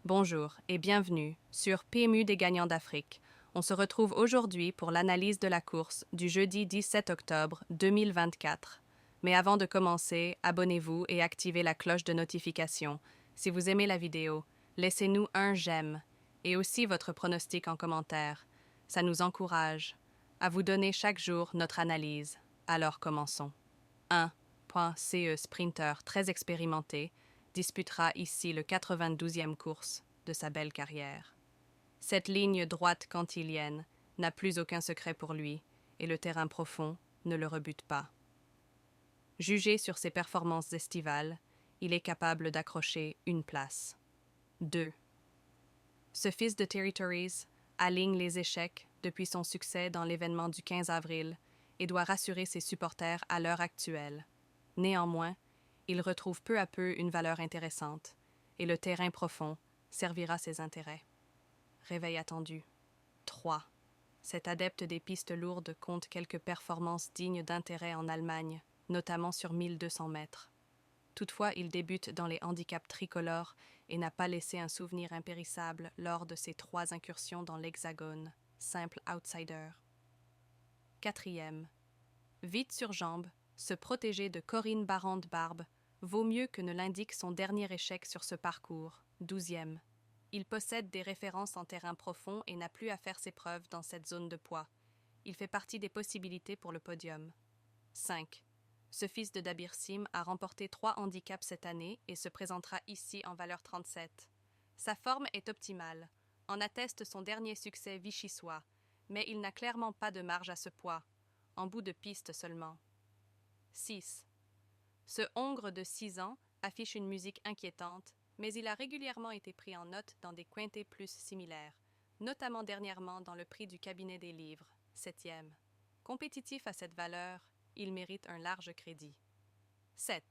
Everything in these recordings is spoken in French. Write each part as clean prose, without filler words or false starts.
Bonjour et bienvenue sur PMU des gagnants d'Afrique. On se retrouve aujourd'hui pour l'analyse de la course du jeudi 17 octobre 2024. Mais avant de commencer, abonnez-vous et activez la cloche de notification. Si vous aimez la vidéo, laissez-nous un j'aime et aussi votre pronostic en commentaire. Ça nous encourage à vous donner chaque jour notre analyse. Alors commençons. 1.CE Sprinter très expérimenté disputera ici le 92e course de sa belle carrière. Cette ligne droite cantilienne n'a plus aucun secret pour lui et le terrain profond ne le rebute pas. Jugé sur ses performances estivales, il est capable d'accrocher une place. 2. Ce fils de Territories aligne les échecs depuis son succès dans l'événement du 15 avril et doit rassurer ses supporters à l'heure actuelle. Néanmoins, il retrouve peu à peu une valeur intéressante et le terrain profond servira ses intérêts. Réveil attendu. 3. Cet adepte des pistes lourdes compte quelques performances dignes d'intérêt en Allemagne, notamment sur 1200 mètres. Toutefois, il débute dans les handicaps tricolores et n'a pas laissé un souvenir impérissable lors de ses 3 incursions dans l'Hexagone, simple outsider. 4. Vite sur jambe, se protéger de Corinne Barrande-Barbe vaut mieux que ne l'indique son dernier échec sur ce parcours, 12e. Il possède des références en terrain profond et n'a plus à faire ses preuves dans cette zone de poids. Il fait partie des possibilités pour le podium. 5. Ce fils de Dabir Sim a remporté 3 handicaps cette année et se présentera ici en valeur 37. Sa forme est optimale, en atteste son dernier succès vichysois, mais il n'a clairement pas de marge à ce poids, en bout de piste seulement. 6. Ce hongre de 6 ans affiche une musique inquiétante, mais il a régulièrement été pris en note dans des quintés plus similaires, notamment dernièrement dans le prix du cabinet des livres, 7e. Compétitif à cette valeur, il mérite un large crédit. 7.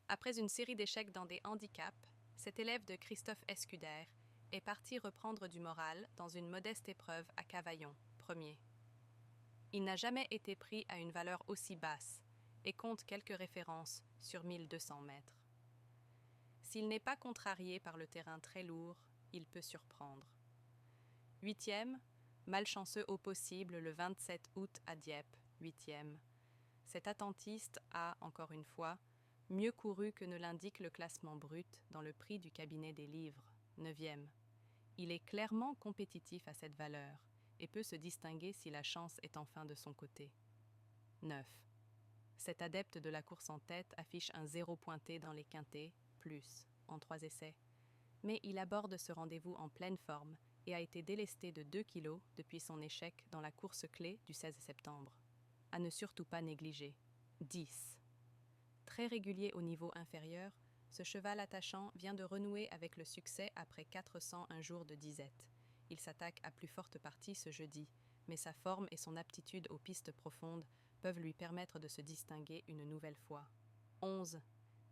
Après une série d'échecs dans des handicaps, cet élève de Christophe Escuder est parti reprendre du moral dans une modeste épreuve à Cavaillon, 1er. Il n'a jamais été pris à une valeur aussi basse et compte quelques références sur 1200 mètres. S'il n'est pas contrarié par le terrain très lourd, il peut surprendre. 8e, malchanceux au possible le 27 août à Dieppe, 8e. Cet attentiste a, encore une fois, mieux couru que ne l'indique le classement brut dans le prix du cabinet des livres, 9e. Il est clairement compétitif à cette valeur et peut se distinguer si la chance est enfin de son côté. 9. Cet adepte de la course en tête affiche un 0 pointé dans les quintés, plus, en 3 essais. Mais il aborde ce rendez-vous en pleine forme et a été délesté de 2 kilos depuis son échec dans la course clé du 16 septembre. À ne surtout pas négliger. 10. Très régulier au niveau inférieur, ce cheval attachant vient de renouer avec le succès après 401 jours de disette. Il s'attaque à plus forte partie ce jeudi, mais sa forme et son aptitude aux pistes profondes peuvent lui permettre de se distinguer une nouvelle fois. 11.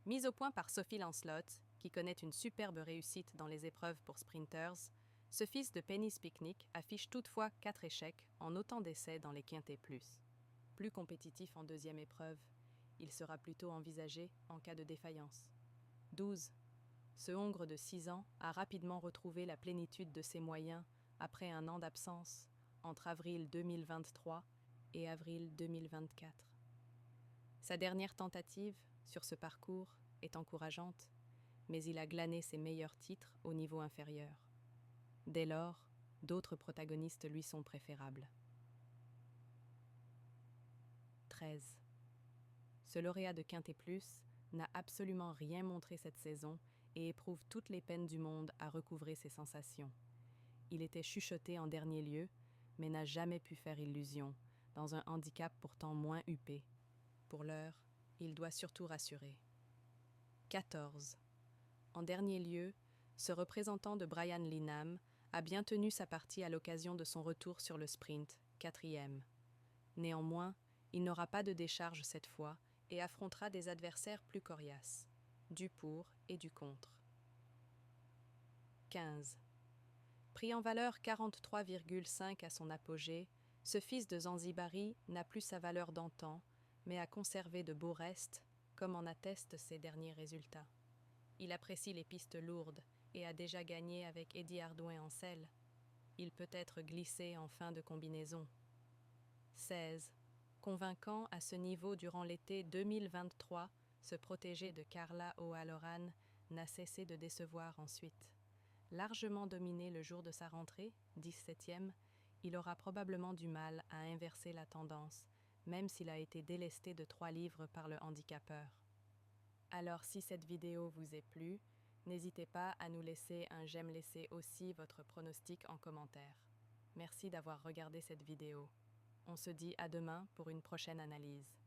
Mise au point par Sophie Lancelot, qui connaît une superbe réussite dans les épreuves pour sprinters, ce fils de Penny's Picnic affiche toutefois 4 échecs en autant d'essais dans les quintés plus. Plus compétitif en deuxième épreuve, il sera plutôt envisagé en cas de défaillance. 12. Ce hongre de 6 ans a rapidement retrouvé la plénitude de ses moyens après un an d'absence entre avril 2023 et avril 2024. Sa dernière tentative sur ce parcours est encourageante, mais il a glané ses meilleurs titres au niveau inférieur. Dès lors, d'autres protagonistes lui sont préférables. 13. Ce lauréat de Quintet Plus n'a absolument rien montré cette saison et éprouve toutes les peines du monde à recouvrer ses sensations. Il était chuchoté en dernier lieu, mais n'a jamais pu faire illusion, dans un handicap pourtant moins huppé. Pour l'heure, il doit surtout rassurer. 14. En dernier lieu, ce représentant de Brian Linham a bien tenu sa partie à l'occasion de son retour sur le sprint, 4e. Néanmoins, il n'aura pas de décharge cette fois et affrontera des adversaires plus coriaces, du pour et du contre. 15. Pris en valeur 43,5 à son apogée, ce fils de Zanzibari n'a plus sa valeur d'antan, mais a conservé de beaux restes, comme en attestent ses derniers résultats. Il apprécie les pistes lourdes et a déjà gagné avec Eddie Hardouin en selle. Il peut être glissé en fin de combinaison. 16. Convaincant à ce niveau durant l'été 2023, ce protégé de Carla O'Halloran n'a cessé de décevoir ensuite. Largement dominé le jour de sa rentrée, 17e, il aura probablement du mal à inverser la tendance, même s'il a été délesté de 3 livres par le handicapeur. Alors si cette vidéo vous est plu, n'hésitez pas à nous laisser un j'aime, laissez aussi votre pronostic en commentaire. Merci d'avoir regardé cette vidéo. On se dit à demain pour une prochaine analyse.